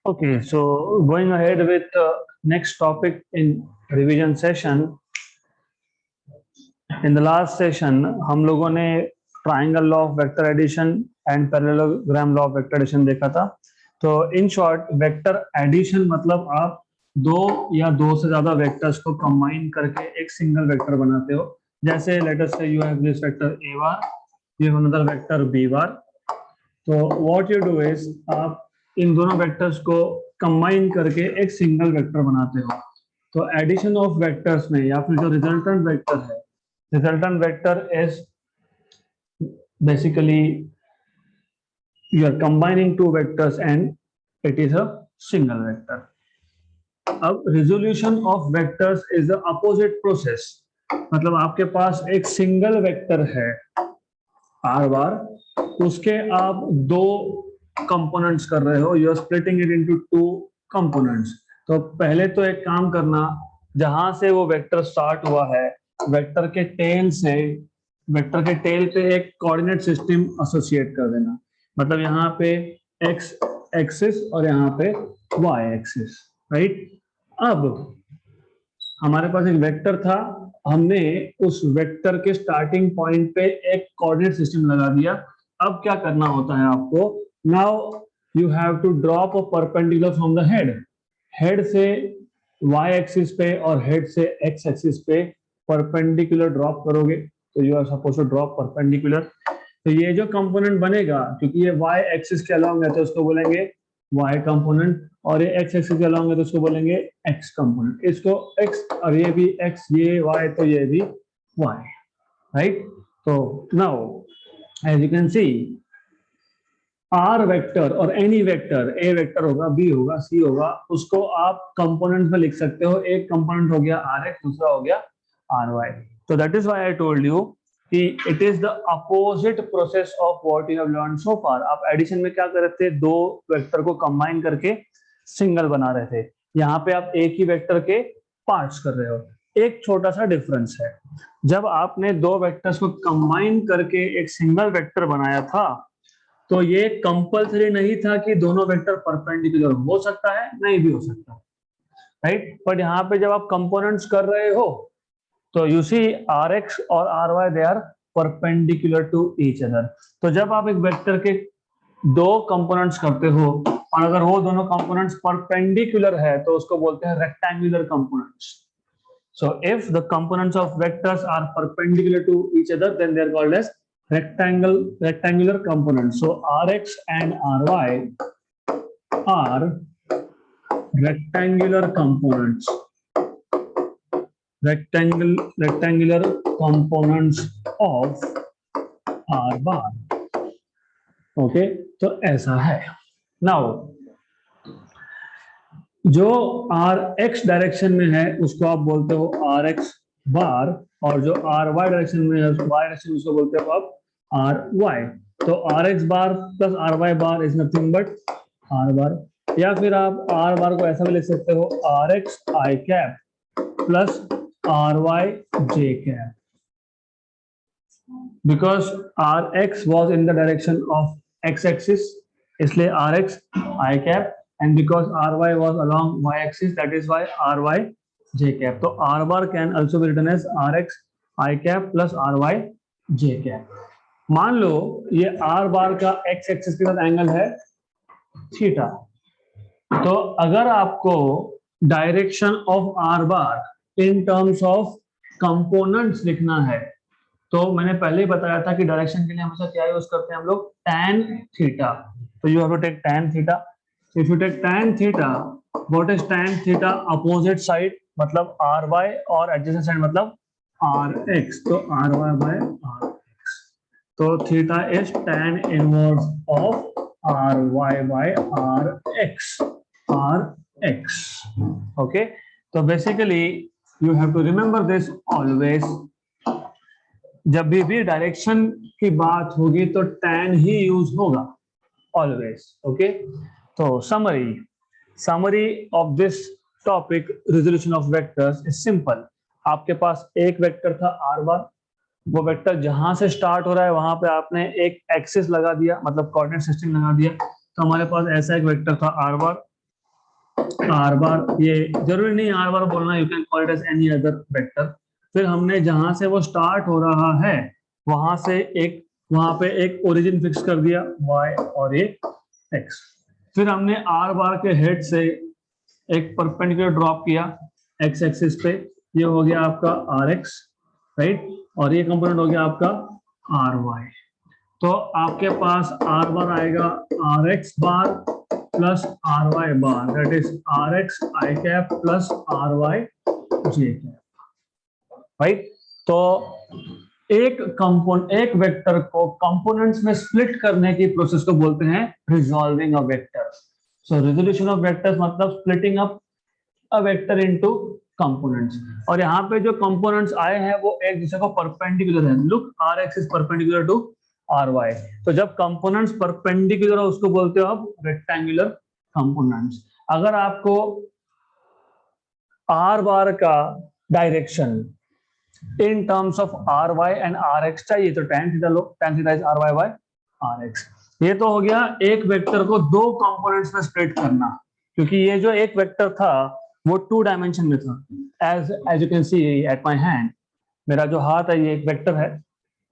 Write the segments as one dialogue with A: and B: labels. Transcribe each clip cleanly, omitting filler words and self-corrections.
A: Okay, so going ahead with next topic in revision session. In the last session, हम लोगों ने triangle law of vector addition and parallelogram law of vector addition देखा था. तो in short vector addition मतलब आप दो या दो से ज्यादा वेक्टर्स को कंबाइन करके एक सिंगल वेक्टर बनाते हो. जैसे लेट अस से you have this vector a bar, you have another vector b bar. तो व्हाट यू डू इज आप इन दोनों वेक्टर्स को कंबाइन करके एक सिंगल वेक्टर बनाते हो. तो एडिशन ऑफ वेक्टर्स में या फिर जो रिजल्टेंट वेक्टर है, resultant vector is basically you are combining two vectors and it is a single vector. अब resolution of vectors is the opposite process. मतलब आपके पास एक सिंगल वेक्टर है r बार, उसके आप दो कंपोनेंट्स कर रहे हो, you are splitting it into two components. तो पहले तो एक काम करना, जहां से वो वेक्टर स्टार्ट हुआ है वेक्टर के टेल से, वेक्टर के टेल पे एक कोऑर्डिनेट सिस्टम एसोसिएट कर देना. मतलब यहाँ पे x एक्सिस और यहाँ पे y एक्सिस, राइट. अब हमारे पास एक वेक्टर था, हमने उस वेक्टर के स्टार्टिंग पॉइंट पे एक कोऑर्डिनेट सिस्टम लगा दिया. अब क्या करना होता है आपको, now you have to drop a perpendicular from the head. Head से y एक्सिस पे और हेड से x एक्सिस पे परपेंडिकुलर ड्रॉप करोगे. तो you are suppose to drop perpendicular. तो ये जो कंपोनेंट बनेगा, क्योंकि ये y एक्सिस के अलोंग है तो उसको बोलेंगे y कंपोनेंट, और ये x एक्सिस के अलोंग है तो उसको बोलेंगे x कंपोनेंट. इसको x और ये भी x, ये y तो ये भी y, राइट. तो now as you can see R vector और एनी वेक्टर, ए वेक्टर होगा, बी होगा, सी होगा, उसको आप कंपोनेंट्स में लिख सकते हो. एक कंपोनेंट हो गया आर एक्स, दूसरा हो गया आर वाई. तो that is why I told you कि it is the opposite process of what you have learn so far. आप एडिशन में क्या कर रहे थे, दो वेक्टर को कंबाइन करके सिंगल बना रहे थे. यहाँ पे आप एक ही वेक्टर के पार्ट्स कर रहे हो. एक छोटा सा डिफरेंस है, जब आपने दो वेक्टर्स को कंबाइन करके एक सिंगल वेक्टर बनाया था तो ये कंपलसरी नहीं था कि दोनों वेक्टर परपेंडिकुलर हो सकता है, नहीं भी हो सकता, राइट. बट यहाँ पे जब आप कंपोनेंट्स कर रहे हो तो यू सी आर एक्स और R Y they are perpendicular to each other. तो जब आप एक वेक्टर के दो कंपोनेंट्स करते हो और अगर वो दोनों कंपोनेंट्स परपेंडिकुलर है तो उसको बोलते हैं rectangular components. So if the components of vectors are perpendicular to each other, then they are called as rectangular components. So Rx and Ry are rectangular components. Rectangular components of R bar. Okay, तो ऐसा है. Now जो are x direction में है उसको आप बोलते हो आर एक्स बार, और जो आर वाई डायरेक्शन में है वाई डायरेक्शन उसको बोलते हो आप आर वाई. तो R X bar plus R Y bar is nothing but R bar. या फिर आप आर बार को ऐसा भी लिख सकते हो R X I cap plus R Y J cap, because R X was in the direction of X axis, इसलिए R X I cap, and because ry was along y axis, that is why ry j cap. So r bar can also be written as rx I cap plus ry j cap. मान लो ये r बार का x axis के साथ angle है theta. तो अगर आपको direction of r bar in terms of components लिखना है तो मैंने पहले ही बताया था कि डायरेक्शन के लिए हमेशा क्या यूज करते हैं हम लोग, tan थीटा. तो you have to take tan theta. If you take tan theta, what is tan theta? Opposite side मतलब ry और adjacent side मतलब rx. तो ry by rx. तो theta is tan inverse of ry by rx. rx. Okay. तो basically you have to remember this always. जब भी direction की बात होगी तो tan ही यूज होगा always. Okay. So summary of this topic, resolution of vectors is simple. आपके पास एक वेक्टर था r बार, वो वेक्टर जहां से स्टार्ट हो रहा है वहां पे आपने एक एक्सिस लगा दिया, मतलब कोऑर्डिनेट सिस्टम लगा दिया. तो हमारे पास ऐसा एक वेक्टर था r बार आर बार, ये जरूरी नहीं आर बार बोलना, you can call it as any other vector. फिर हमने जहां से वो स्टार्ट हो रहा है वहां से वहां पे एक ओरिजिन फिक्स कर दिया y और ये x। फिर हमने आर बार के हेड से एक परपेंडिकुलर ड्रॉप किया x एक्सिस पे, ये हो गया आपका आर एक्स, राइट, और ये कंपोनेंट हो गया आपका आर वाई। तो आपके पास आर बार आएगा R X bar plus R Y bar, that is R X I cap plus R Y J cap, right. तो एक वेक्टर को कंपोनेंट्स में स्प्लिट करने की प्रोसेस को बोलते हैं resolving a vector. So resolution of vectors मतलब splitting up a vector into components. और यहाँ पे जो कंपोनेंट्स आए हैं वो एक दूसरे को परपेंडिकुलर है। Look, R X is perpendicular to R Y. तो जब कंपोनेंट्स परपेंडिकुलर हो उसको बोलते हो आप रेक्टेंगुलर कंपोनेंट्स। अगर आपको आर बार का direction in terms of R Y and R X चाहिए तो tan थीटा लो, tan theta is R Y by R X. ये तो हो गया एक वेक्टर को दो कंपोनेंट्स में स्प्लिट करना, क्योंकि ये जो एक वेक्टर था वो 2 डायमेंशन में था। As you can see at my hand, मेरा जो हाथ है ये एक वेक्टर है।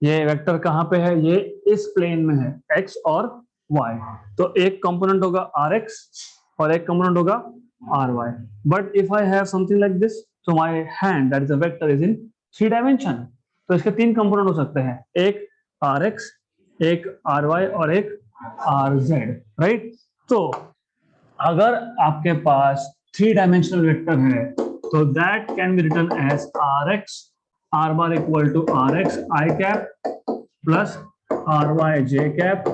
A: ये वेक्टर कहाँ पे है? ये इस प्लेन में है, x और y। तो एक कंपोनेंट होगा rx और एक कंपोनेंट होगा ry। But if I have something like this, so my hand that is a vector is in 3 dimension। तो इसके 3 कंपोनेंट हो सकते हैं, एक rx, एक ry और एक rz, राइट। तो अगर आपके पास 3 डायमेंशनल वेक्टर है तो that can be written as rx r bar equal to rx I cap plus ry j cap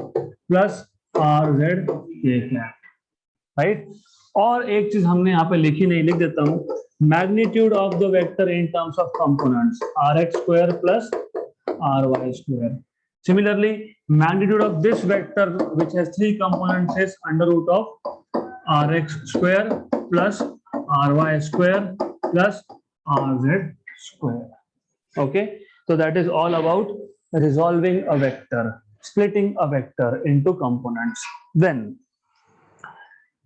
A: plus rz k cap, right. और एक चीज हमने यहाँ पे लिखी नहीं, लिख देता हूँ, magnitude of the vector in terms of components rx square plus ry square। Similarly, magnitude of this vector which has 3 components is under root of rx square plus ry square plus rz square। Okay, so that is all about resolving a vector, splitting a vector into components। Then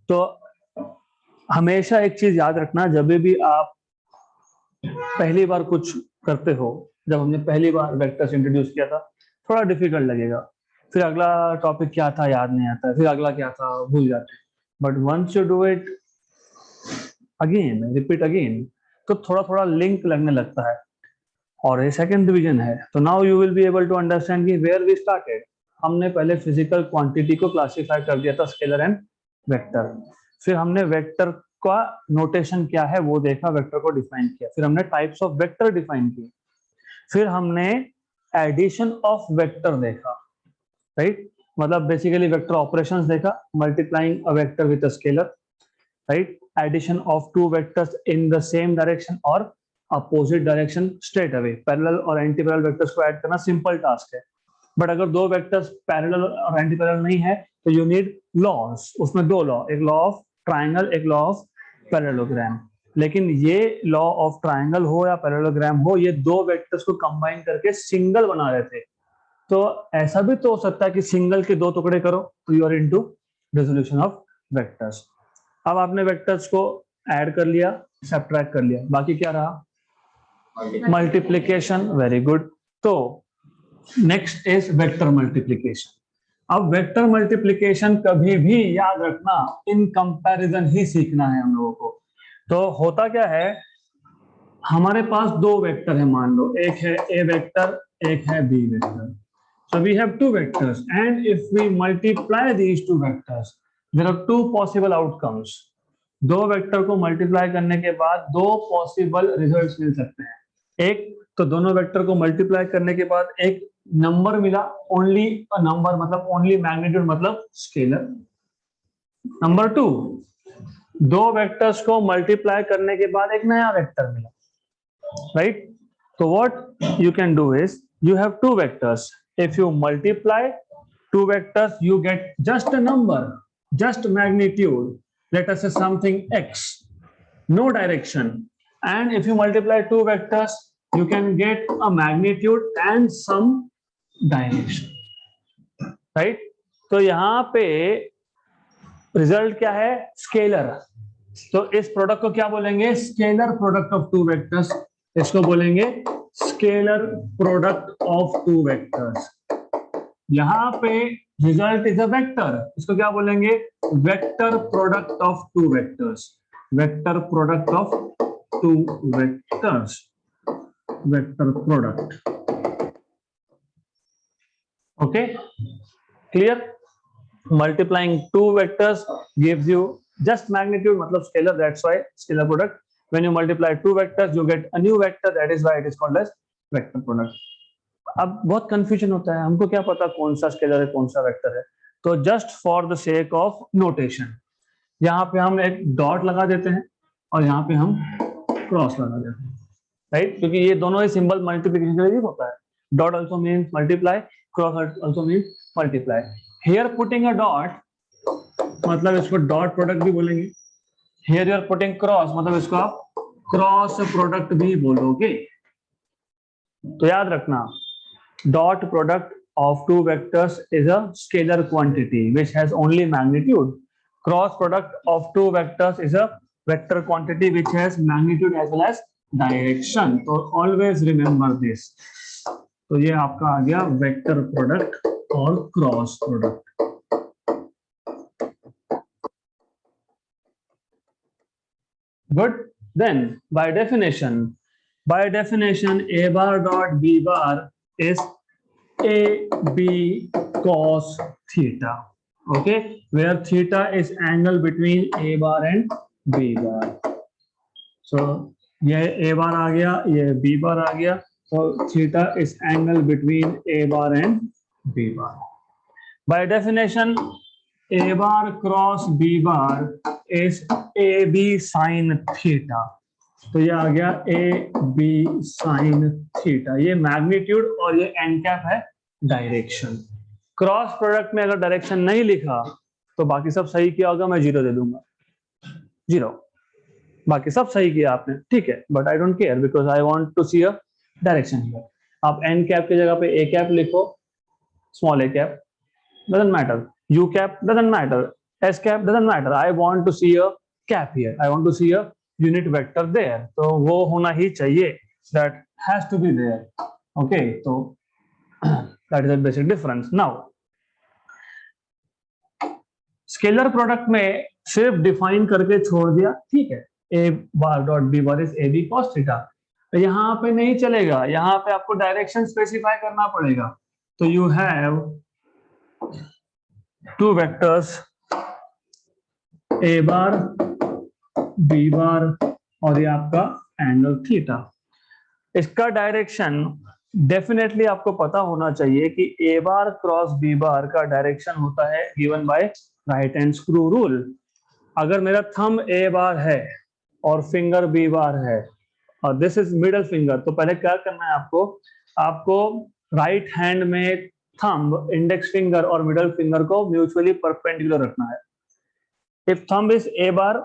A: तो हमेशा एक चीज याद रखना, जब भी आप पहली बार कुछ करते हो, जब हमने पहली बार वेक्टर्स इंट्रोड्यूस किया था थोड़ा डिफिकल्ट लगेगा, फिर अगला टॉपिक क्या था याद नहीं आता, फिर अगला क्या था भूल जाते हैं। But once you do it again, repeat again, तो थोड़ा थोड़ा लिंक लगने लगता है। और ये सेकंड डिवीजन है, तो now you will be able to understand कि वेयर वी स्टार्टेड। हमने पहले फिजिकल क्वांटिटी को क्लासिफाई कर दिया था, स्केलर एंड वेक्टर। फिर हमने वेक्टर का नोटेशन क्या है वो देखा, वेक्टर को डिफाइन किया। फिर हमने टाइप्स ऑफ वेक्टर डिफाइन किए। फिर हमने एडिशन ऑफ वेक्टर देखा, राइट, मतलब बेसिकली वेक्टर ऑपरेशंस देखा, multiplying a vector with a scalar, right, addition of 2 vectors in the same direction और opposite direction straight away. Parallel और एंटी पैरेलल वेक्टर्स को add करना सिंपल टास्क है, but अगर 2 vectors parallel और anti parallel नहीं है तो यू नीड लॉस। उसमें 2 लॉ, एक लॉ ऑफ ट्राइंगल, एक लॉ ऑफ पैरेललोग्राम। लेकिन ये लॉ ऑफ ट्राइंगल हो या पैरेललोग्राम हो, ये 2 वेक्टर्स को कंबाइन करके सिंगल बना रहे थे। तो ऐसा भी तो हो सकता है कि सिंगल के 2 टुकड़े करो तो you are into resolution of vectors. अब आपने वेक्टर्स को ऐड कर लिया, सब्ट्रैक्ट कर लिया, बाकी क्या रहा? मल्टीप्लिकेशन। Very good. तो नेक्स्ट इज वेक्टर मल्टीप्लिकेशन। अब वेक्टर मल्टीप्लिकेशन कभी भी याद रखना, इन कंपैरिजन ही सीखना है हम लोगों को। तो होता क्या है, हमारे पास 2 वेक्टर है, मान लो एक है ए वेक्टर, एक है B vector. So we have 2 vectors, and if we multiply these 2 vectors, there are 2 possible outcomes। 2 vector को मल्टीप्लाई करने के बाद 2 पॉसिबल रिजल्ट्स मिल सकते हैं। एक तो दोनों वेक्टर को मल्टीप्लाई करने के बाद एक नंबर मिला, ओनली अ नंबर, मतलब ओनली मैग्नीट्यूड मतलब स्केलर। नंबर 2, 2 वेक्टर्स को मल्टीप्लाई करने के बाद एक नया वेक्टर मिला, राइट। तो what you can do is, you have 2 vectors, if you multiply 2 vectors you get just a number, just magnitude, let us say something x, no direction, and if you multiply 2 vectors you can get a magnitude and some direction, right। तो यहां पे result क्या है? Scalar. तो इस product को क्या बोलेंगे? Scalar product of two vectors. इसको बोलेंगे scalar product of two vectors. यहाँ पे रिजल्ट इज अ वेक्टर, इसको क्या बोलेंगे? Vector product of two vectors. Vector product of two vectors, vector product. Okay, clear? Multiplying two vectors gives you just magnitude, मतलब scalar, that's why scalar product. When you multiply two vectors you get a new vector, that is why it is called as vector product. अब बहुत confusion होता है, हमको क्या पता कौन सा स्केलर है कौन सा वेक्टर है। तो just for the sake of notation यहाँ पे हम एक डॉट लगा देते हैं और यहाँ पे हम क्रॉस लगा देते हैं, राइट? क्योंकि ये दोनों ही सिंबल मल्टीप्लिकेशन के लिए यूज होता है। Dot also means multiply, cross also means multiply. Here putting a dot मतलब इसको डॉट प्रोडक्ट भी बोलेंगे। Here you are putting cross मतलब इसको आप क्रॉस प्रोडक्ट भी बोलोगे। तो याद रखना, dot product of two vectors is a scalar quantity which has only magnitude. Cross product of two vectors is a vector quantity which has magnitude as well as direction. So always remember this. तो ये आपका आ गया vector product और cross product. Good. Then by definition a bar dot b bar is AB cos theta, okay, where theta is angle between A bar and B bar. So ये A bar आ गया, ये B bar uh gaya, so theta is angle between A bar and B bar. By definition A bar cross B bar is AB sin theta. तो ये आ गया ए B sine theta, ये magnitude और ये N cap है direction. Cross product में अगर डायरेक्शन नहीं लिखा तो बाकी सब सही किया होगा, मैं 0 दे दूंगा, 0। बाकी सब सही किया आपने, ठीक है, but I don't care because I want to see a direction here. आप एन कैप की जगह पे ए कैप लिखो, small A cap, doesn't matter, U cap doesn't matter, S cap doesn't matter, I want to see a cap here, I want to see a unit vector there, तो वो होना ही चाहिए, that has to be there. Okay, तो that is a basic difference. Now scalar product में सिर्फ define करके छोड़ दिया, ठीक है, A bar dot B bar is A B cos theta, यहाँ पे नहीं चलेगा, यहाँ पे आपको डायरेक्शन स्पेसिफाई करना पड़ेगा। तो you have two vectors A bar B bar और ये आपका एंगल थीटा। इसका डायरेक्शन डेफिनेटली आपको पता होना चाहिए कि ए बार क्रॉस बी बार का डायरेक्शन होता है given by right hand screw rule. अगर मेरा थंब ए बार है और फिंगर बी बार है और दिस इज मिडल फिंगर, तो पहले क्या करना है आपको, आपको राइट हैंड में थंब, इंडेक्स फिंगर और मिडल फिंगर को म्यूचुअली परपेंडिकुलर रखना है। If thumb is A bar,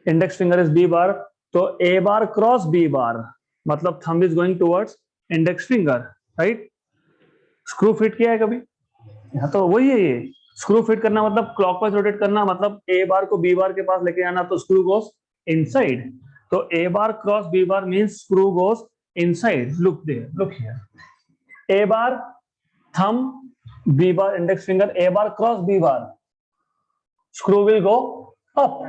A: index finger is B bar, तो ए बार क्रॉस बी बार मतलब thumb is going towards index finger, right? Screw fit किया है कभी? यहाँ तो वही है, ये स्क्रू फिट करना मतलब क्लॉकवाइज रोटेट करना, मतलब ए बार को बी बार के पास लेके आना, तो स्क्रू गोस इनसाइड। तो ए bar cross B bar means screw goes inside. Look there, look here, A bar thumb, B bar index finger, A bar cross B bar, screw will go up.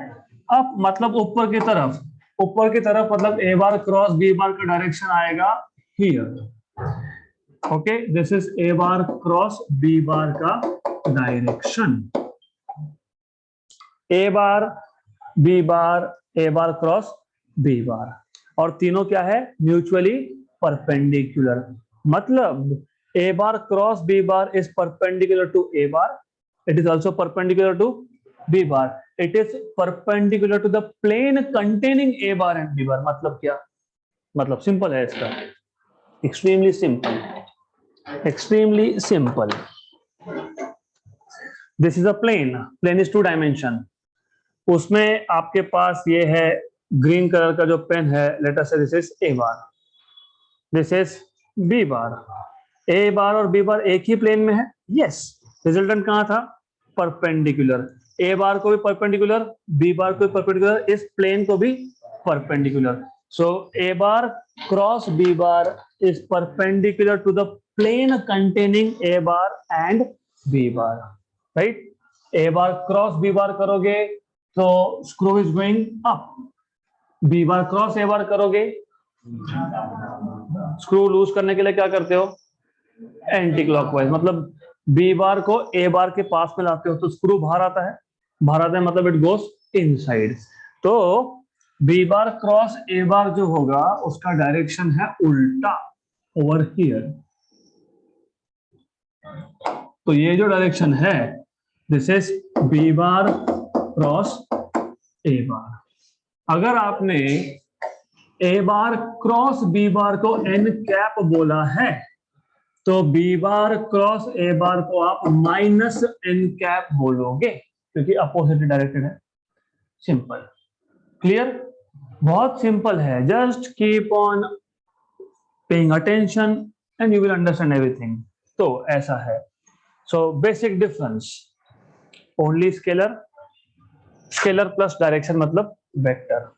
A: Up मतलब ऊपर की तरफ, ऊपर की तरफ मतलब A bar cross B bar का direction आएगा here. Okay, this is A bar cross B bar का direction. A bar B bar, A bar cross B bar, और तीनों क्या है? Mutually perpendicular. मतलब A bar cross B bar is perpendicular to A bar, it is also perpendicular to B bar. It is perpendicular to the plane containing A bar and B bar. मतलब क्या? मतलब simple है इसका, extremely simple, extremely simple. This is a plane. Plane is 2 dimension. उसमें आपके पास ये है green colour का जो पेन है, let us say this is A bar, this is B bar. A bar और B bar एक ही प्लेन में है, yes. रिजल्टेंट कहाँ था? परपेंडिकुलर। ए बार को भी परपेंडिकुलर, बी बार को भी परपेंडिकुलर, इस प्लेन को भी perpendicular. So A bar cross B bar is perpendicular to the plane containing A bar and B bar, right. A bar cross B bar करोगे तो screw is going up, B bar cross A bar करोगे, screw loose करने के लिए क्या करते हो, anti clockwise, मतलब बी बार को ए बार के पास में लाते हो तो स्क्रू बाहर आता है, मतलब इट गोस इनसाइड. तो बी बार क्रॉस ए बार जो होगा उसका डायरेक्शन है उल्टा, ओवर हियर. तो ये जो डायरेक्शन है this is B bar cross A bar. अगर आपने A bar cross B bar को एन कैप बोला है तो बी बार क्रॉस ए बार को आप माइनस एन कैप बोलोगे क्योंकि अपोजिट डायरेक्टेड है. सिंपल, क्लियर, बहुत सिंपल है. Just keep on paying attention and you will understand everything. तो ऐसा है. So basic difference only scalar, scalar plus direction मतलब वेक्टर.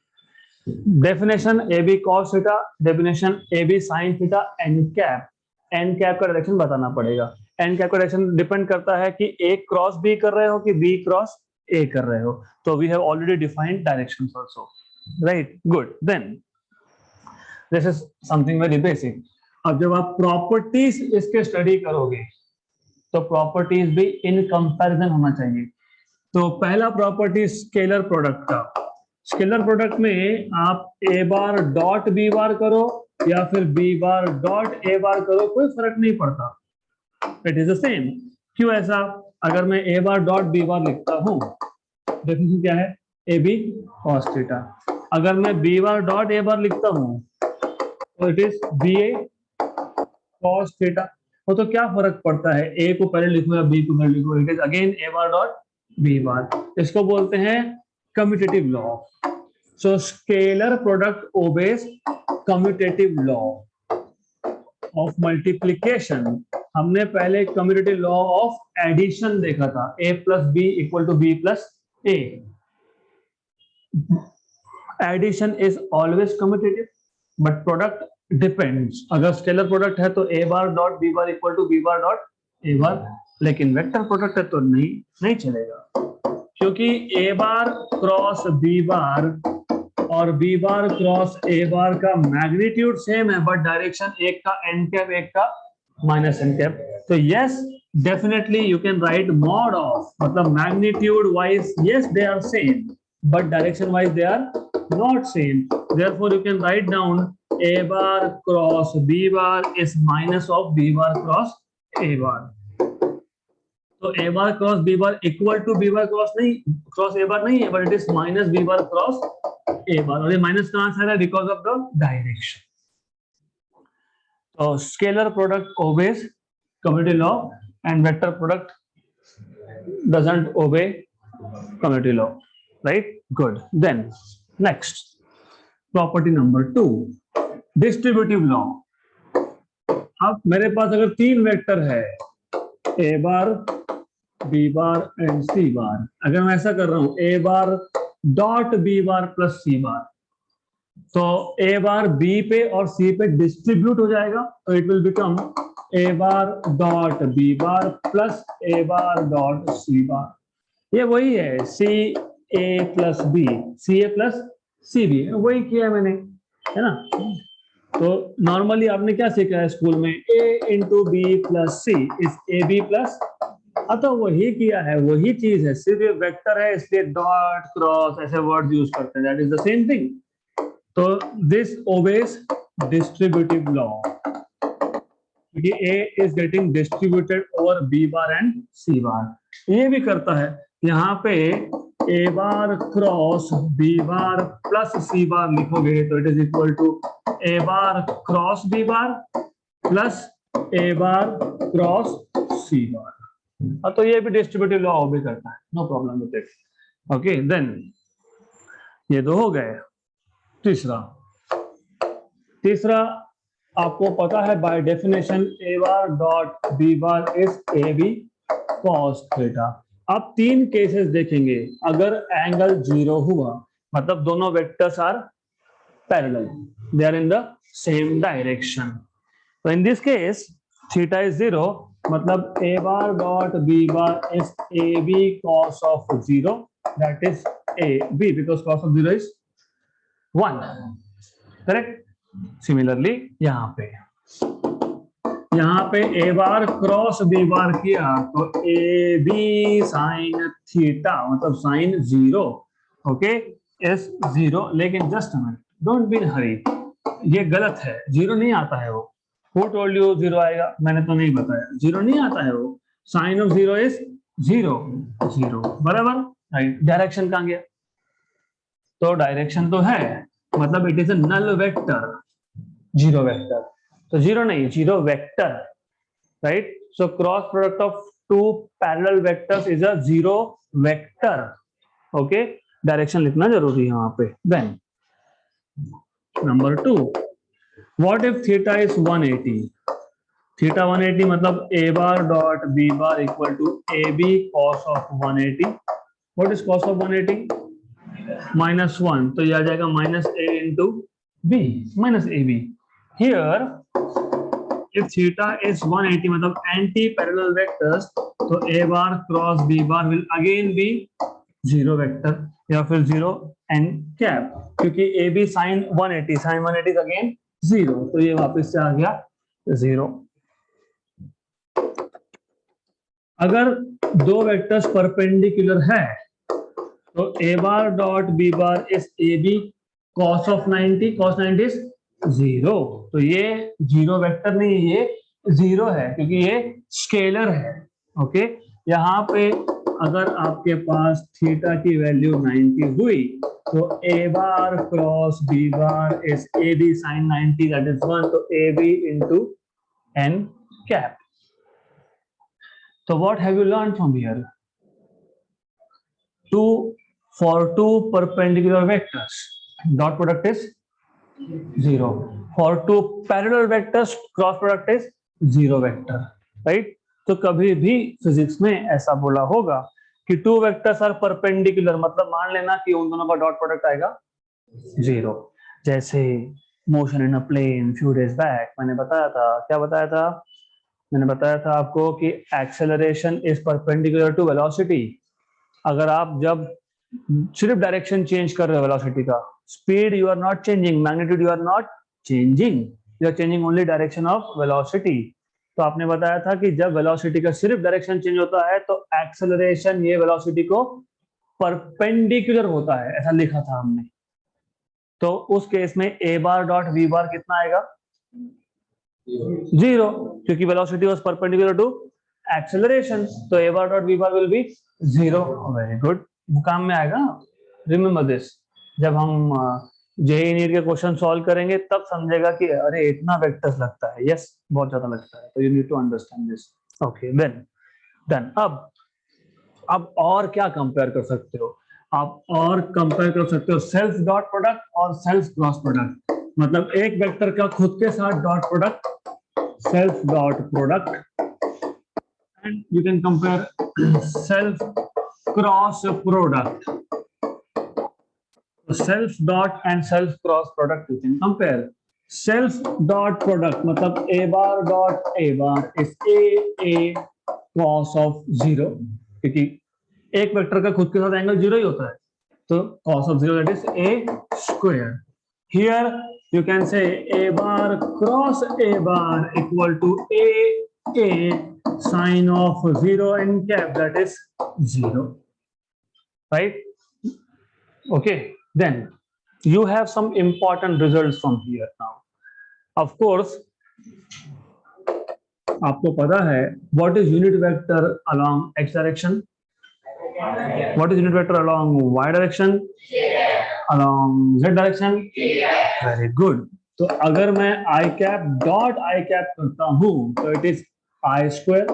A: Definition A B cos theta, definition A B sine theta, N cap. N cap का direction बताना पड़ेगा. N cap का direction depend करता है कि ए क्रॉस बी कर रहे हो कि बी क्रॉस ए कर रहे हो. तो we have already defined directions also, right. Good, then this is something very basic. अब जब आप प्रॉपर्टीज इसके स्टडी करोगे तो प्रॉपर्टीज भी इन कंपैरिजन होना चाहिए. तो पहला प्रॉपर्टी स्केलर प्रोडक्ट का. स्केलर प्रोडक्ट में आप ए बार डॉट बी बार करो या फिर बी बार डॉट ए बार करो, कोई फर्क नहीं पड़ता, इट इज द सेम. क्यों ऐसा? अगर मैं ए बार डॉट बी बार लिखता हूं, डेफिनेशन क्या है, ए बी कॉस थीटा. अगर मैं बी बार डॉट ए बार लिखता हूं तो it is B A cos theta. तो क्या फर्क पड़ता है, ए को पहले लिखो या बी को पहले लिखो, it is again A bar dot B bar. इसको बोलते हैं commutative law. So scalar product obeys commutative law of multiplication. हमने पहले कम्यूटेटिव लॉ ऑफ एडिशन देखा था, a plus B equal to B plus A. Addition is always commutative but product depends. अगर scalar product है तो ए bar dot B bar equal to B bar dot A bar, लेकिन vector product है तो नहीं चलेगा, क्योंकि ए बार क्रॉस बी बार और B bar cross A bar का मैग्नीट्यूड सेम है बट डायरेक्शन एक का एन कैप एक का माइनस एन कैप. तो yes definitely you can write mod of, मतलब magnitude wise yes they are same but direction wise they are not same. Therefore you can write down A bar cross B bar is minus of B bar cross A bar. तो ए bar cross B bar equal to B bar cross A bar नहीं है, but it is minus B bar cross A bar. और ये माइनस कहां से आ रहा है, बिकॉज ऑफ द डायरेक्शन. तो scalar product obeys commutative law and vector product doesn't obey commutative law, right. Good, then next property number 2, distributive law. अब मेरे पास अगर 3 वेक्टर है A bar B bar and C बार, अगर मैं ऐसा कर रहा हूं A bar dot B bar plus C bar, तो ए बार बी पे और सी पे डिस्ट्रीब्यूट हो जाएगा. तो it will become A bar dot B bar plus A bar dot C bar. ये वही है C A plus B, C A plus C B, वही किया है मैंने, है ना. तो नॉर्मली आपने क्या सीखा है स्कूल में, A into B plus C is A B plus. तो वही किया है, वही चीज है, सिर्फ ये वेक्टर है इसलिए डॉट क्रॉस ऐसे वर्ड यूज करते हैं, that is the same thing. तो दिस ओबेज डिस्ट्रीब्यूटिव लॉ, क्योंकि A is getting distributed over B bar and C bar. ये भी करता है, यहाँ पे A bar cross B bar plus C bar लिखोगे तो it is equal to A bar cross B bar plus A bar cross C bar. तो ये भी डिस्ट्रीब्यूटिव लॉ भी करता है, no problem with it. Okay, then ये 2 हो गए. तीसरा आपको पता है by definition A bar dot B bar is A B cos theta. अब तीन केसेस देखेंगे। अगर एंगल 0 हुआ मतलब दोनों vectors are parallel, they are in the same direction. तो in this case theta is 0 मतलब a bar dot b bar is ab cos of 0, that is ab because cos of 0 is 1, correct. Similarly यहाँ पे a bar cross b bar किया तो A B sine theta मतलब sine 0, okay, is 0। लेकिन just minute, don't be in hurry, ये गलत है, 0 नहीं आता है वो। Who told you 0 आएगा? मैंने तो नहीं बताया, 0 नहीं आता है वो। साइन ऑफ 0 इज 0, 0 बराबर। राइट, डायरेक्शन कहां गया? तो डायरेक्शन तो है मतलब it is a null vector, 0 vector. तो 0 नहीं, 0 vector, right. So cross product of two parallel vectors is a 0 vector, okay. Direction लिखना जरूरी है वहां पे। Then number 2, what if theta is 180? Theta 180 मतलब a bar dot b bar equal to ab cos of 180। What is cos of 180? -1, तो ये आ जाएगा minus a into b, minus ab। Here if theta is 180 मतलब anti parallel vectors, तो a bar cross b bar will again be 0 vector या फिर 0 n cap, क्योंकि ab sine 180 again 0, तो ये वापस से आ गया 0। अगर दो वेक्टर्स परपेंडिकुलर है तो a bar dot b bar is A B cos of 90, cos 90 is 0। तो ये 0 वेक्टर नहीं, ये 0 है क्योंकि ये स्केलर है, ओके। यहाँ पे अगर आपके पास थीटा की वैल्यू 90 हुई तो a bar cross b bar is A B sine 90 that is 1, तो A B into n cap. So what have you learned from here? For two perpendicular vectors, dot product is 0. For two parallel vectors, cross product is 0 vector, right? तो कभी भी physics में ऐसा बोला होगा कि two vectors are perpendicular मतलब मान लेना कि उन दोनों का डॉट प्रोडक्ट आएगा 0। जैसे motion in a plane few days back मैंने बताया था, क्या बताया था? मैंने बताया था आपको कि acceleration is perpendicular to velocity. अगर आप जब सिर्फ डायरेक्शन चेंज कर रहे हो वेलोसिटी का, speed you are not changing, magnitude you are not changing, you are changing only direction of velocity. तो आपने बताया था कि जब वेलोसिटी का सिर्फ डायरेक्शन चेंज होता है तो एक्सेलरेशन ये वेलोसिटी को परपेंडिकुलर होता है, ऐसा लिखा था हमने। तो उस केस में ए बार डॉट वी बार कितना आएगा? 0, क्योंकि velocity was perpendicular to acceleration, तो a bar dot v bar will be 0। Very good, काम में आएगा। रिमेंबर दिस, जब हम जेईई नीट के क्वेश्चन सॉल्व करेंगे तब समझेगा कि अरे इतना वेक्टर्स लगता है। यस, बहुत ज्यादा लगता है, तो you need to understand this, okay. Then अब और क्या कंपेयर कर सकते हो? आप और कंपेयर कर सकते हो सेल्फ डॉट प्रोडक्ट और सेल्फ क्रॉस प्रोडक्ट। मतलब एक वेक्टर का खुद के साथ dot product, self dot product, and you can compare self cross product. So self dot and self cross product you can compare. Self dot product मतलब a bar dot a bar is a cos of 0, क्योंकि एक vector का खुद के साथ angle 0 ही होता है, तो cos of 0 that is a square. Here you can say a bar cross a bar equal to a sine of 0 n cap, that is 0, right? Okay, then you have some important results from here now. Of course आपको पता है what is unit vector along x direction, what is unit vector along y direction, along z direction, very good. तो अगर मैं आई cap dot I cap करता हूं तो it is I square,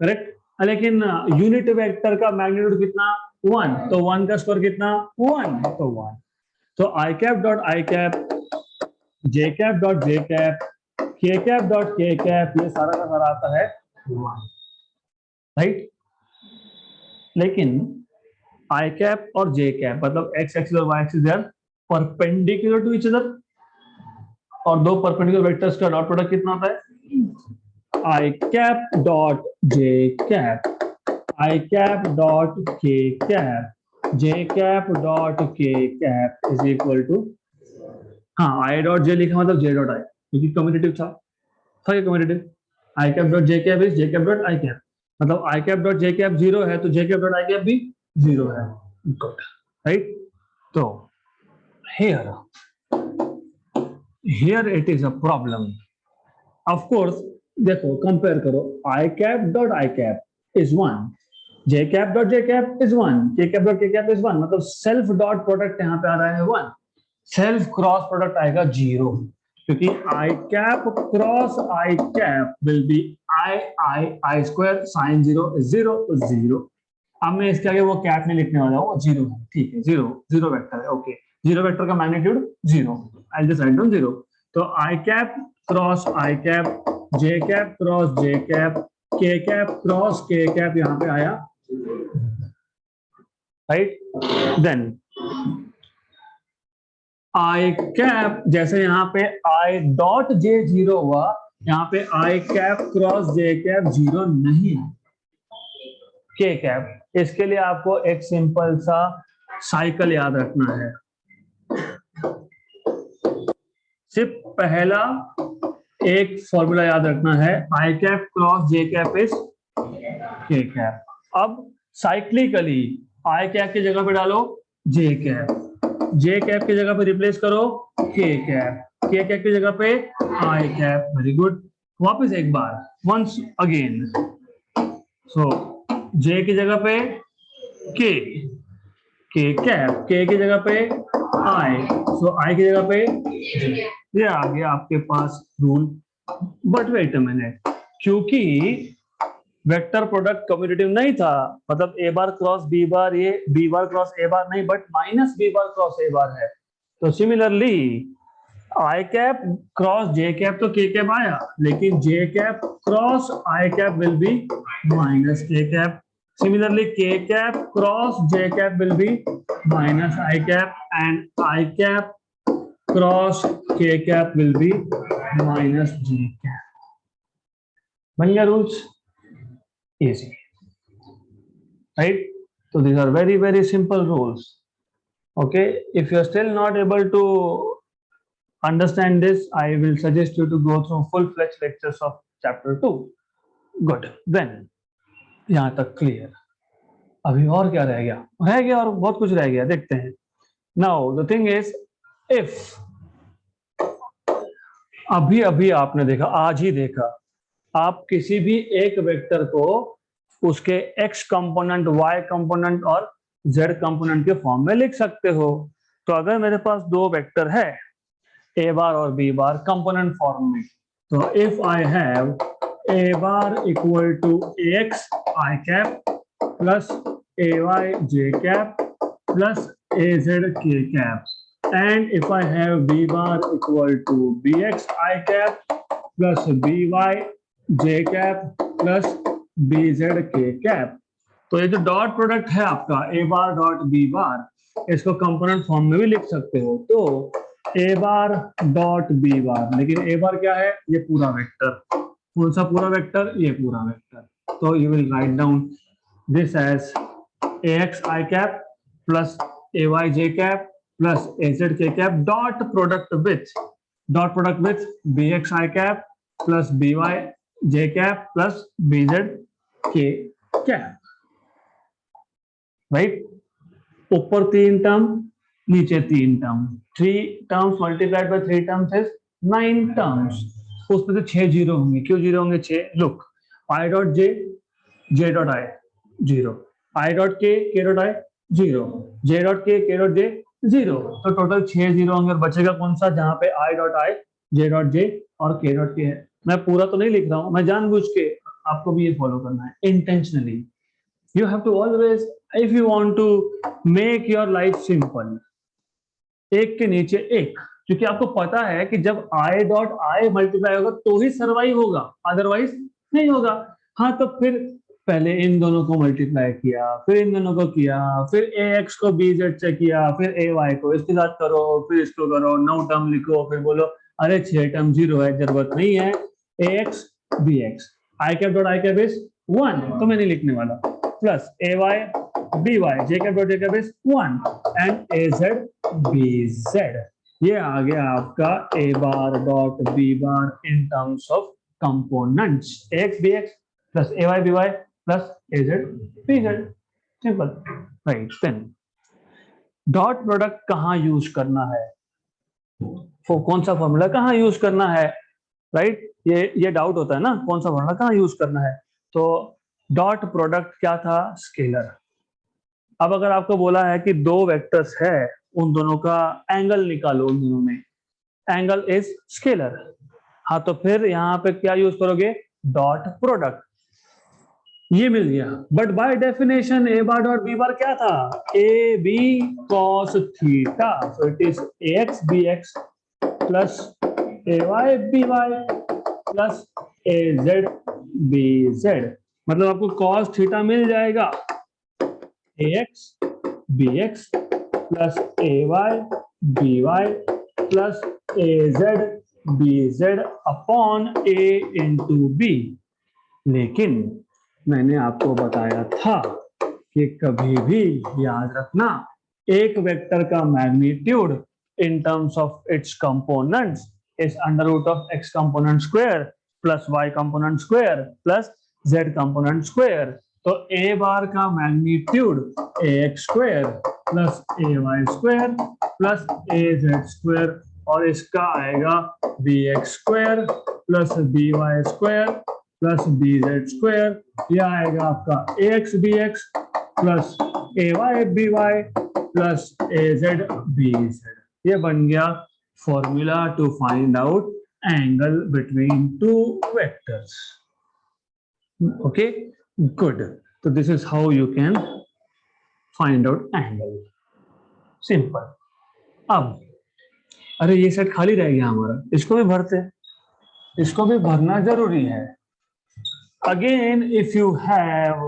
A: correct. लेकिन यूनिट वेक्टर का मैग्नीट्यूड कितना? 1, तो 1 का स्क्वायर कितना? 1, तो 1। तो I cap dot I cap, J cap dot J cap, K cap dot के कैप, ये सारा का सारा आता है 1, राइट। लेकिन आई कैप और जे कैप मतलब एक्स एक्सिस और y axis they are perpendicular to each other, और दो परपेंडिकुलर वेक्टर्स का डॉट प्रोडक्ट कितना होता है, आई cap dot J cap, i cap dot के कैप, जे कैप डॉट के कैप इज इक्वल टू, हाँ आई डॉट जे लिखा मतलब जे डॉट आई, क्योंकि कम्यूटेटिव था ये commutative, I cap dot J cap is J cap dot I cap, मतलब आई कैप डॉट जे cap zero है तो J cap dot I cap भी जीरो है, गुड राइट। तो here here it is a problem, of course देखो compare करो, I cap dot I cap is one, J cap dot J cap is one, K cap dot के cap is one, मतलब self dot product यहाँ पे आ रहा है one, self cross product आएगा जीरो, क्योंकि I cap cross I cap will be I square, sine zero is zero तो जीरो। अब मैं इसके आगे वो कैप नहीं लिखने वाला हूँ, वो जीरो है, ठीक है, जीरो जीरो वेक्टर है, ओके, जीरो वेक्टर का magnitude zero, I just write down zero. तो I cap cross I cap, J cap cross J cap, K cap cross K cap यहाँ पे आया, राइट। देन आई कैप, जैसे यहाँ पे आई dot J zero हुआ, यहाँ पे आई cap cross J cap zero नहीं है, के कैप, इसके लिए आपको एक सिंपल सा साइकिल याद रखना है, सिर्फ पहला एक फॉर्मूला याद रखना है, आई cap cross J cap is K cap. अब साइक्लिकली आई कैप की जगह पे डालो जे कैप, जे कैप की जगह पे रिप्लेस करो के कैप, के कैप की जगह पे आई कैप, वेरी गुड। वापस एक बार, वंस अगेन, सो जे की जगह पे के, के कैप, के की जगह पे आई, सो आई की जगह पे ये आ गया आपके पास rule. But wait a minute, क्योंकि वेक्टर प्रोडक्ट कम्यूटेटिव नहीं था, मतलब A bar cross B bar, ये B bar cross A bar नहीं, but minus B bar cross A bar है, तो similarly I cap cross J cap तो K cap आया, लेकिन J cap cross I cap will be minus K cap, similarly K cap cross J cap will be minus I cap, and I cap cross K cap will be minus J cap. बन गया rules, easy, right? So these are very very simple rules, okay? If you are still not able to understand this, I will suggest you to go through full-fledged lectures of chapter 2. Good, then यहाँ तक clear। अभी और क्या रह गया, और बहुत कुछ रह गया, देखते हैं। Now the thing is, if अभी अभी आपने देखा, आज ही देखा, आप किसी भी एक वेक्टर को उसके x कंपोनेंट, y कंपोनेंट और z कंपोनेंट के फॉर्म में लिख सकते हो। तो अगर मेरे पास दो वेक्टर है a बार और b बार कंपोनेंट फॉर्म में, तो if I have a bar equal to ax i cap plus ay j cap plus az k cap, and if I have b bar equal to bx I cap plus by j cap plus bz k cap, तो ये जो dot product है आपका a bar dot b bar, इसको component form में भी लिख सकते हो। तो a बार डॉट b बार, लेकिन a बार क्या है, ये पूरा वेक्टर, कौन सा पूरा वेक्टर, ये पूरा वेक्टर, तो you will write down this as ax I cap plus ay j cap plus az k cap dot product with bx I cap plus by j cap plus bz k cap, right. ऊपर तीन term, नीचे तीन term, 3 terms multiplied by 3 terms is 9 terms, उसमें से 6 zero होंगे, क्यों zero होंगे 6, look, I dot J dot I zero, I dot K dot I zero, J dot K dot J zero, तो टोटल 6 जीरो होंगे, और बचेगा कौन सा, जहां पे I dot I, J dot J और के डॉट के है। मैं पूरा तो नहीं लिख रहा हूं, मैं जानबूझ के, आपको भी ये फॉलो करना है intentionally. You have to always, if you want to make your life simple, एक के नीचे एक, क्योंकि आपको पता है कि जब आई डॉट आई मल्टीप्लाई होगा तो ही सर्वाइव होगा, अदरवाइज नहीं होगा। हाँ, तो फिर पहले इन दोनों को मल्टीप्लाई किया, फिर इन दोनों को किया, फिर ए एक्स को बी जेड से किया, फिर ए वाई को इसके साथ करो, फिर इसको करो, 9 टर्म लिखो, फिर बोलो अरे 6 टर्म 0 है, जरूरत नहीं है। A x B X, I cap dot I cap is 1, तो मैं नहीं लिखने वाला, plus A Y B Y, J cap dot J cap is 1 and A Z B Z. ये आ गया आपका ए bar dot B bar in terms of components, X B x plus A Y B Y plus A Z B Z, simple, right. Then dot product कहाँ use करना है, कौन सा formula कहाँ यूज करना है, राइट, ये डाउट होता है ना, कौन सा फॉर्मूला कहाँ यूज करना है। तो डॉट प्रोडक्ट क्या था, स्केलर। अब अगर आपको बोला है कि दो वेक्टर्स है, उन दोनों का एंगल निकालो, उन दोनों में एंगल इज स्केलर, हाँ तो फिर यहाँ पे क्या यूज करोगे, डॉट प्रोडक्ट। ये मिल गया, but by definition A bar dot B bar क्या था, a B cos theta, so it is a x B x plus A Y B Y plus A Z B z. मतलब आपको cos theta मिल जाएगा, a x B x plus A Y B Y plus A Z B z upon a into b. लेकिन मैंने आपको बताया था कि कभी भी याद रखना, एक वेक्टर का magnitude in terms of its components is under root of x component square plus y component square plus z component square. तो ए बार का magnitude a x square plus A y square plus A z square, और इसका आएगा b x square plus b y square plus b z square. यह आएगा आपका a x B x plus A Y B Y plus A Z B Z. ये बन गया formula to find out angle between two vectors. Okay, good. तो this is how you can find out angle, simple. अब अरे ये set खाली रह गया हमारा, इसको भी भरते हैं, इसको भी भरना जरूरी है। Again, if you have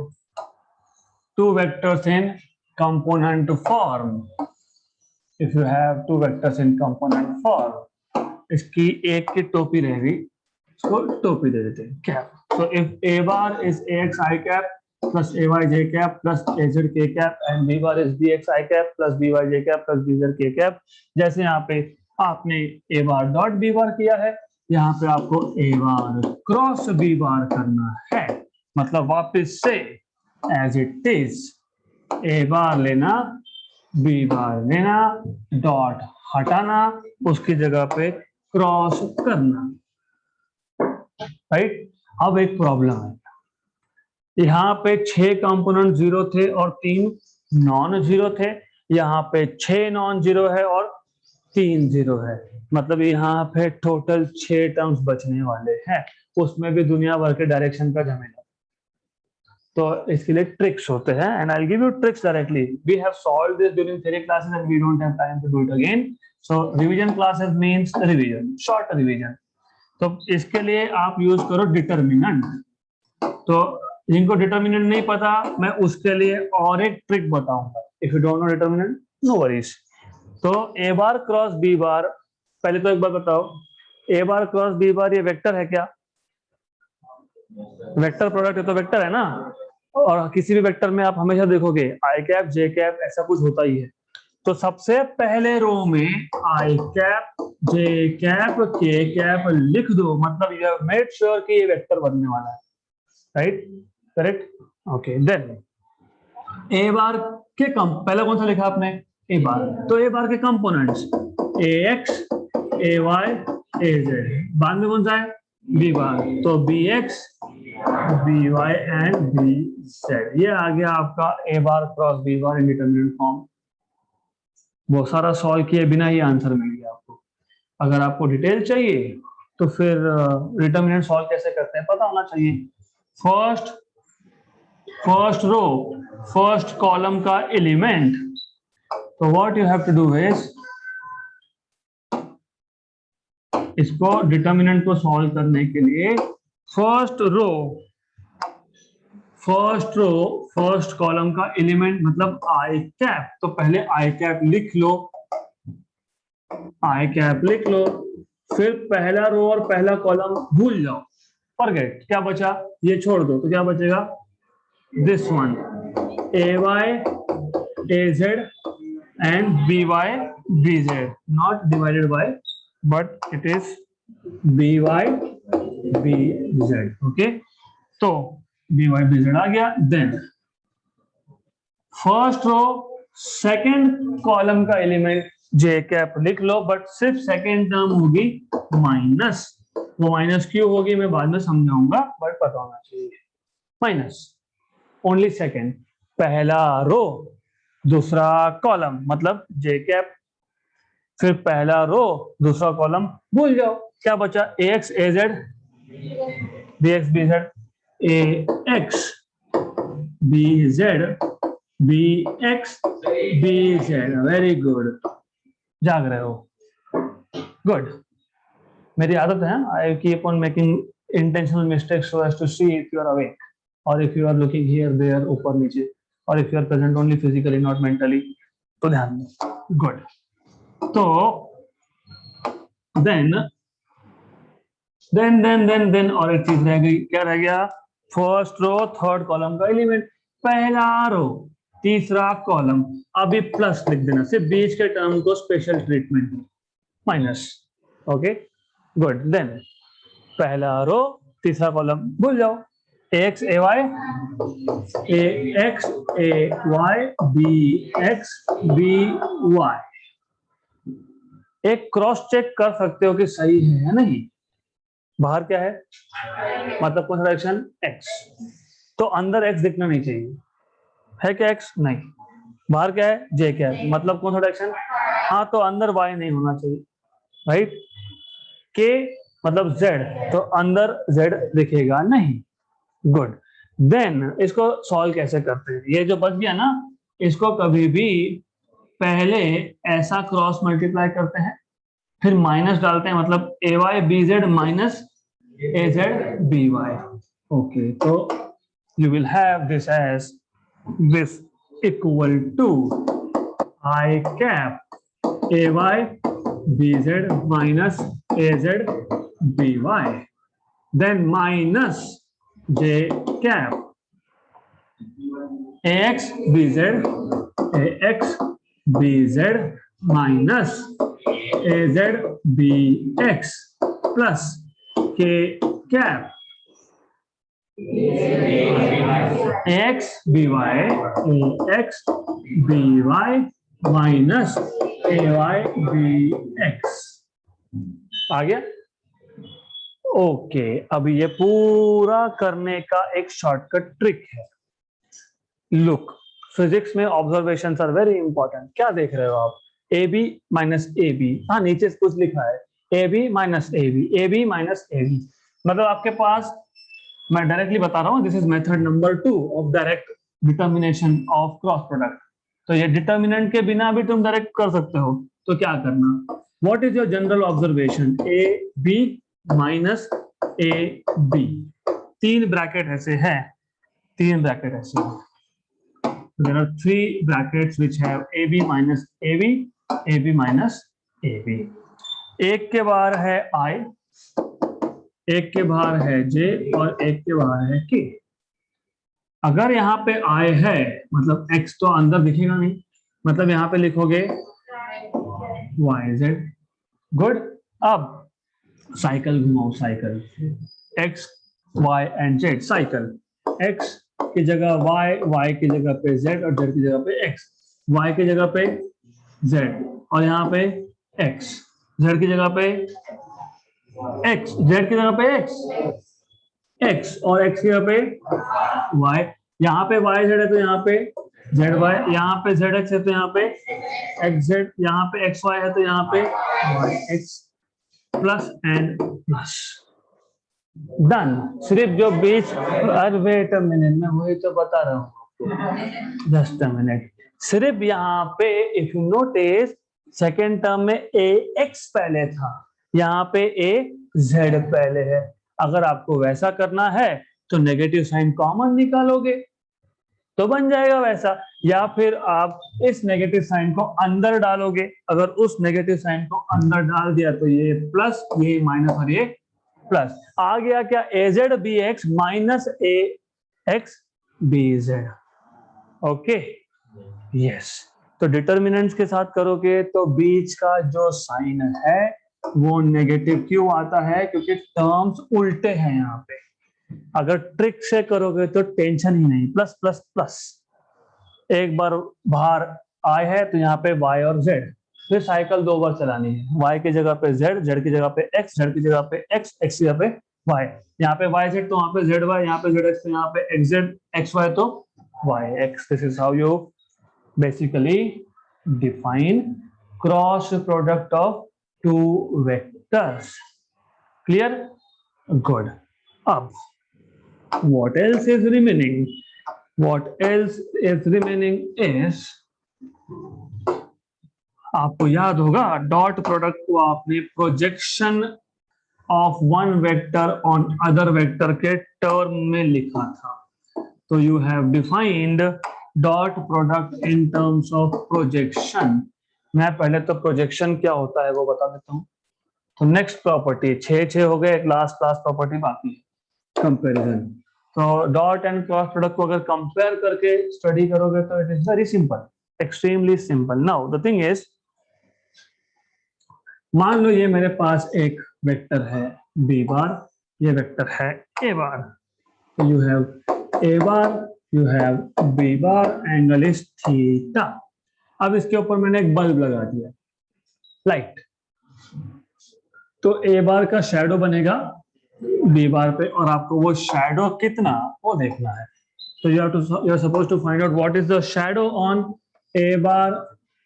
A: two vectors in component form, if you have two vectors in component form, इसकी एक की टोपी रहेगी, इसको टोपी दे देते हैं, cap. So if a bar is ax I cap plus ay j cap plus az k cap and b bar is bx I cap plus by j cap plus bz k cap, जैसे यहाँ पे आपने a bar dot b bar किया है, यहाँ पे आपको ए bar cross B bar करना है। मतलब वापस से एज इट इज, ए बार लेना बी बार लेना, डॉट हटाना, उसकी जगह पे क्रॉस करना, राइट। अब एक प्रॉब्लम है, यहाँ पे 6 कंपोनेंट 0 थे और 3 नॉन जीरो थे, यहाँ पे 6 नॉन जीरो है और 3 0 है, मतलब यहाँ पे टोटल 6 टर्म्स बचने वाले हैं, उसमें भी दुनिया भर के डायरेक्शन का झमेला। तो इसके लिए ट्रिक्स होते हैं, and I will give you tricks directly. We have solved this during theory classes and we don't have time to do it again, so revision classes means revision, short revision. तो इसके लिए आप use करो determinant. तो जिनको determinant नहीं पता, मैं उसके लिए और एक ट्रिक बताऊंगा। If you don't know determinant, no worries. तो ए बार क्रॉस बी बार, पहले तो एक बार बताओ, ए बार क्रॉस बी बार ये वेक्टर है क्या? वेक्टर प्रोडक्ट है तो वेक्टर है ना, और किसी भी वेक्टर में आप हमेशा देखोगे आई कैप जे कैप ऐसा कुछ होता ही है। तो सबसे पहले रो में आई कैप जे कैप के कैप लिख दो, मतलब यू हैव मेड श्योर कि ये वेक्टर बनने वाला है, राइट, करेक्ट, ओके। देन ए बार के पहले कौन सा लिखा आपने, ए बार, तो ए बार के components a x A y a z, बाद में कौन सा है, बी बार, तो b x B y and b Z. ये आ गया आपका ए bar cross B bar in determinant form. वो सारा सॉल्व किए बिना ही आंसर मिल गया आपको। अगर आपको डिटेल चाहिए तो फिर डिटरमिनेंट सॉल्व कैसे करते हैं पता होना चाहिए। फर्स्ट रो, फर्स्ट कॉलम का एलिमेंट, तो what you have to do is, इसको डिटरमिनेंट को सॉल्व करने के लिए first first row first column का एलिमेंट मतलब आई कैप, तो पहले आई कैप लिख लो, आई कैप लिख लो, फिर पहला रो और पहला कॉलम भूल जाओ, फॉरगेट। क्या बचा, ये छोड़ दो, तो क्या बचेगा, this one, a y a z and by bz, not divided by, but it is by bz. okay, तो by bz आ गया। then first row second column का एलिमेंट जे कैप लिख लो, बट सिर्फ सेकंड टर्म होगी minus. वो minus क्यों होगी मैं बाद में समझाऊंगा, बट पता होना चाहिए। माइनस ओनली सेकंड, पहला रो दूसरा कॉलम मतलब जे कैप, फिर पहला रो दूसरा कॉलम भूल जाओ। क्या बचा, A x A Z B x B Z, A x B Z B x B Z. Very good, जाग रहे हो, गुड। मेरी आदत है, I keep on making intentional mistakes so as to see if you are awake और if you are looking here there ऊपर नीचे, और if you are present only physically not mentally, तो ध्यान दो। गुड, तो देन और एक चीज रह गई, क्या रह गया, फर्स्ट रो थर्ड कॉलम का एलिमेंट, पहला रो तीसरा कॉलम, अभी प्लस लिख देना, सिर्फ बीच के टर्म को special treatment, minus. Okay good, then पहला रो तीसरा कॉलम भूल जाओ, एक्स ए Y B x B Y. एक क्रॉस चेक कर सकते हो कि सही है या नहीं। बाहर क्या है, मतलब कौन सा डायरेक्शन, एक्स, तो अंदर एक्स दिखना नहीं चाहिए, है क्या एक्स, नहीं। बाहर क्या है, जे क्या है, मतलब कौन सा डायरेक्शन, हाँ, तो अंदर वाई नहीं होना चाहिए, राइट। के मतलब जेड, तो अंदर जेड दिखेगा नहीं। गुड, देन इसको सॉल्व कैसे करते हैं, ये जो बच गया ना, इसको कभी भी पहले ऐसा क्रॉस मल्टीप्लाई करते हैं, फिर माइनस डालते हैं, मतलब ए वाई बी जेड माइनस ए जेड बी वाई। ओके, तो you will have this as this equal to I cap ay bz minus az by, then minus j cap ax bz minus az bx plus k cap X B Y X B Y minus A Y B X आ गया। Okay, अभी ये पूरा करने का एक shortcut trick है। Look, physics में ऑब्जर्वेशंस आर वेरी इंपॉर्टेंट। क्या देख रहे हो आप, A B minus A B, हाँ नीचे कुछ लिखा है, A B minus A B, A B minus A B, मतलब आपके पास, मैं डायरेक्टली बता रहा हूं, this is method number 2 of direct determination of cross product. तो ये डिटर्मिनेंट के बिना भी तुम डायरेक्ट कर सकते हो। तो क्या करना, what is your general observation, a B minus A b, तीन ब्रैकेट ऐसे है, तीन ब्रैकेट ऐसे है, there are 3 brackets which have a B minus A B, A B minus A b. एक के बाहर है आई, एक के बाहर है जे और एक के बाहर है के। अगर यहाँ पे आई है मतलब एक्स तो अंदर दिखेगा नहीं, मतलब यहाँ पे लिखोगे वाई जेड। गुड, अब साइकिल घुमाओ, cycle x y and z, cycle x की जगह वाई, वाई की जगह पे जेड और जेड की जगह पे एक्स, वाई की जगह पे जेड और यहाँ पे एक्स, जेड की जगह पे एक्स, जेड की जगह पे एक्स और एक्स की जगह पे वाई। यहाँ पे वाई जेड है तो यहाँ पे जेड वाई, यहाँ पे जेड एक्स है तो यहाँ पे एक्स जेड, यहाँ पे एक्स वाई है तो यहाँ पे y x plus and plus. Done. सिर्फ जो बीच, अरे वेट अ मिनट, मैं वही तो बता रहा हूँ आपको, जस्ट अ मिनट। सिर्फ यहाँ पे if you notice second term में ए एक्स पहले था, यहाँ पे ए जेड पहले है। अगर आपको वैसा करना है तो नेगेटिव साइन कॉमन निकालोगे तो बन जाएगा वैसा, या फिर आप इस नेगेटिव साइन को अंदर डालोगे, अगर उस नेगेटिव साइन को अंदर डाल दिया तो ये प्लस, ये माइनस और ये प्लस आ गया क्या, A Z B X minus A x B Z. Okay yes, तो डिटर्मिनेंट्स के साथ करोगे तो बीच का जो साइन है वो नेगेटिव क्यों आता है, क्योंकि टर्म्स उल्टे हैं यहाँ पे। अगर ट्रिक से करोगे तो टेंशन ही नहीं, प्लस प्लस प्लस, एक बार बाहर आई है तो यहाँ पे y और z, फिर साइकिल 2 बार चलानी है, y की जगह पे z, z की जगह पे x, z की जगह पे x, x की जगह पे y, यहाँ पे yz तो वहां पे zy, यहाँ पे zx तो यहाँ पे xz, xy तो yx। This is how you basically define cross product of two vectors. Clear, good. अब what else is remaining? What else is remaining is, आपको याद होगा डॉट प्रोडक्ट को आपने projection of one vector on other vector के term में लिखा था, तो you have defined dot product in terms of projection. मैं पहले तो प्रोजेक्शन क्या होता है वो बता देता हूं। तो नेक्स्ट प्रॉपर्टी 6 हो गए, एक लास्ट क्लास प्रॉपर्टी बाकी है, कंपैरिजन। तो डॉट एंड क्रॉस प्रोडक्ट को अगर कंपेयर करके स्टडी करोगे तो it is very simple, extremely simple. Now the thing is, मान लो ये मेरे पास एक वेक्टर है b बार, ये वेक्टर है a बार, तो you have a bar, you have b bar, angle is theta. अब इसके ऊपर मैंने एक बल्ब लगा दिया, लाइट, तो a बार का शैडो बनेगा b बार पे, और आपको वो शैडो कितना वो देखना है। तो you are suppose to find out what is the shadow on a bar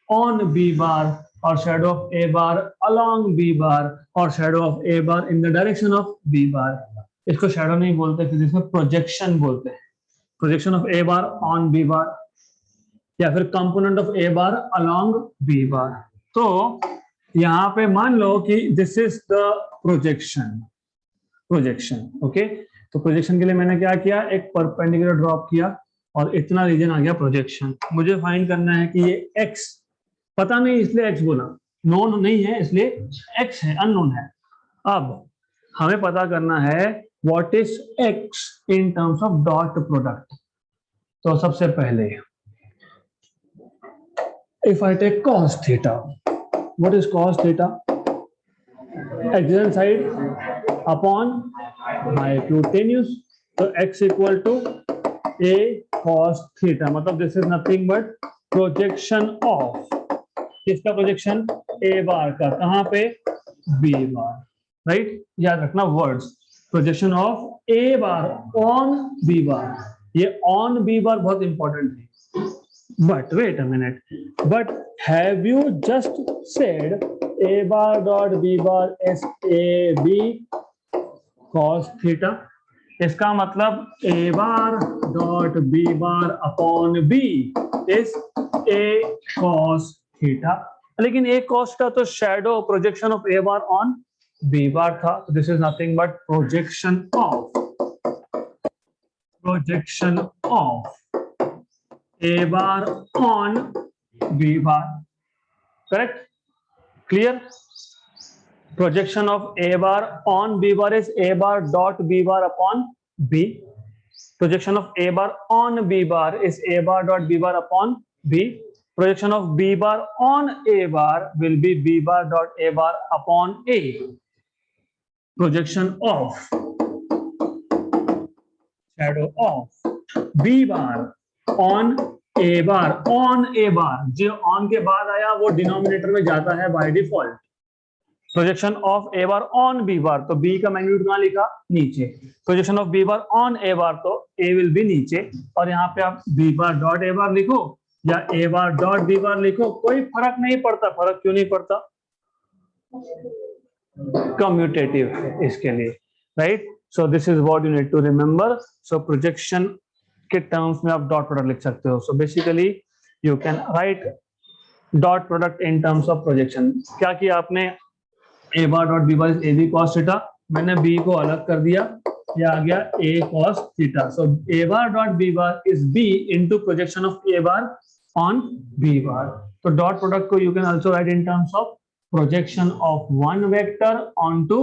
A: on b bar, और shadow of a bar along b bar, और shadow of a bar in the direction of b bar. इसको shadow नहीं बोलते, physics में projection बोलते हैं। Projection of a bar on b bar, या फिर component of a bar along b bar. तो यहाँ पे मान लो कि this is the projection, okay. तो प्रोजेक्शन के लिए मैंने क्या किया, एक परपेंडिकुलर ड्रॉप किया और इतना रीजन आ गया प्रोजेक्शन। मुझे फाइंड करना है कि ये x पता नहीं इसलिए x बोला, नोन नहीं है इसलिए x है, अननोन है। अब हमें पता करना है what is x in terms of dot product. तो सबसे पहले if I take cos theta, what is cos theta, axial side upon hypotenuse, तो x equal to a cos theta, मतलब this is nothing but projection of, किसका projection, a bar का, कहां पे, b bar, right. याद रखना words, projection of a bar on b bar, ये on b bar बहुत इंपॉर्टेंट है। But wait a minute, but have you just said a bar dot b bar is a b cos theta? इसका मतलब a bar dot b bar upon b is a cos theta, लेकिन a cos का तो shadow projection of a bar on b bar था। This is nothing but projection of a bar on b bar, correct, clear. Projection of a bar on b bar is a bar dot b bar upon b, projection of a bar on b bar is a bar dot b bar upon b, projection of b bar on a bar will be b bar dot a bar upon a, projection of shadow of b bar on a bar, जो on के बाद आया वो denominator में जाता है by default. Projection of A bar on B bar, तो B का मैग्नीट्यूड कहां लिखा, नीचे। Projection of B bar on A bar, तो ए विल बी नीचे, और यहाँ पे आप बी बार डॉट ए बार लिखो या ए बार डॉट बी बार लिखो, कोई फर्क नहीं पड़ता। फर्क क्यों नहीं पड़ता, कम्यूटेटिव है इसके लिए, right. So this is what you need to remember. So projection के टर्म्स में आप डॉट प्रोडक्ट लिख सकते हो। So basically you can write dot product in terms of projection. क्या किया आपने, A bar dot B bar is A B cos theta, मैंने बी को अलग कर दिया ये आ गया a cos theta. So a bar dot b bar is b into projection of a bar on b bar. So dot product को you can also write in terms of projection of one vector onto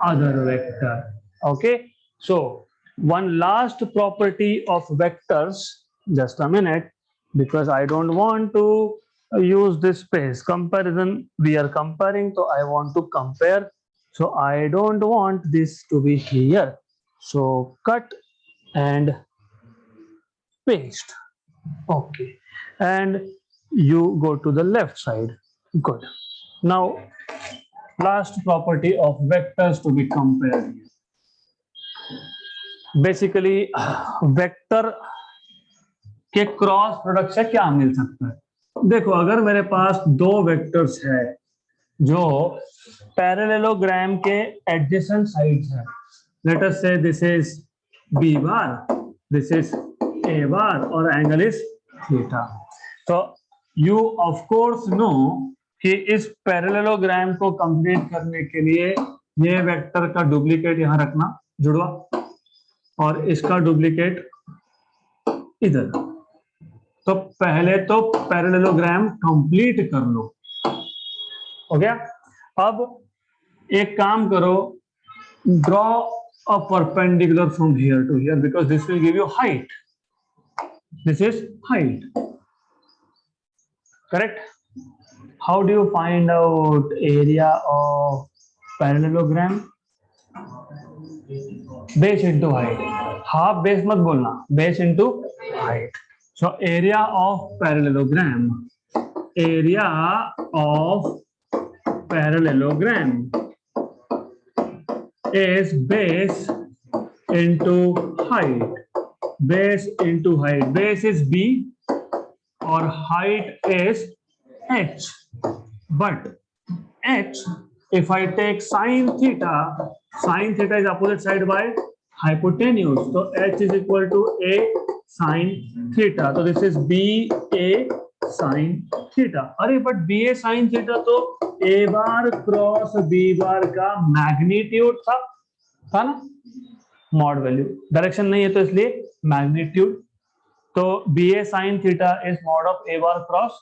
A: other vector. Okay. So one last property of vectors. Just a minute, because I don't want to use this space. Comparison. We are comparing, so I want to compare. So I don't want this to be here. So cut and paste. Okay. And you go to the left side. Good. Now, last property of vectors to be compared. Basically, vector के cross product से क्या मिल सकता है? देखो, अगर मेरे पास दो vectors है जो पैरेललोग्राम के एडजेसेंट साइड्स है, लेट अस से this is b bar, this is a बार और एंगल इज थीटा. तो यू ऑफ कोर्स नो कि इस पैरेललोग्राम को कंप्लीट करने के लिए ये वेक्टर का डुप्लीकेट यहां रखना जुड़वा और इसका डुप्लीकेट इधर. तो पहले तो पैरेललोग्राम कंप्लीट कर लो. हो गया. अब एक काम करो, draw a perpendicular from here to here because this will give you height. This is height. Correct. How do you find out area of parallelogram? Base into height. Half base मत बोलना, base into height. So area of parallelogram, area of parallelogram is base into height. Base into height. Base is b or height is h. But h, if I take sine theta is opposite side by hypotenuse. So h is equal to a sin theta. तो this is B a sin theta. अरे but b a sin theta तो a bar cross b bar का magnitude था ना. Mod value, direction नहीं है तो इसलिए मैग्नीट्यूड. तो b a sin theta is mod of a bar cross,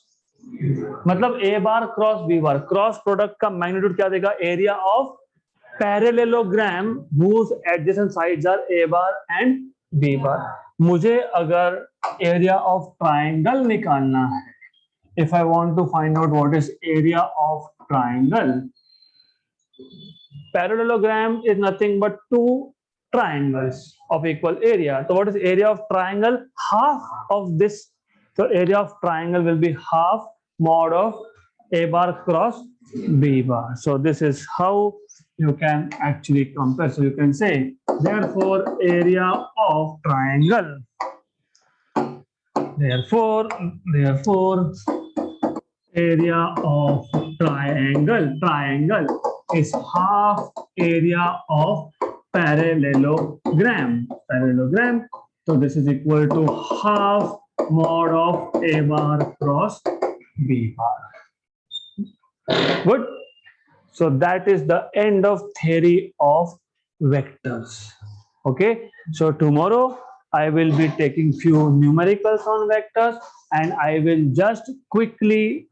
A: मतलब a bar cross b bar. Cross product का मैग्नीट्यूड क्या देगा? Area of parallelogram whose adjacent sides are a bar and b bar. मुझे अगर area of triangle निकालना है, if I want to find out what is area of triangle, parallelogram is nothing but two triangles of equal area. तो what is area of triangle? Half of this. तो area of triangle will be half mod of a bar cross b bar. So this is how you can actually compare. So you can say therefore area of triangle, therefore area of triangle is half area of parallelogram. So this is equal to half mod of a bar cross b bar. Good. So that is the end of theory of vectors. Okay. So tomorrow I will be taking few numericals on vectors and I will just quickly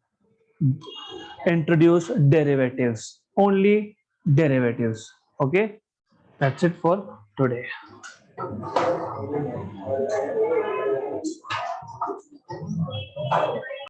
A: introduce derivatives. Only derivatives. Okay. That's it for today.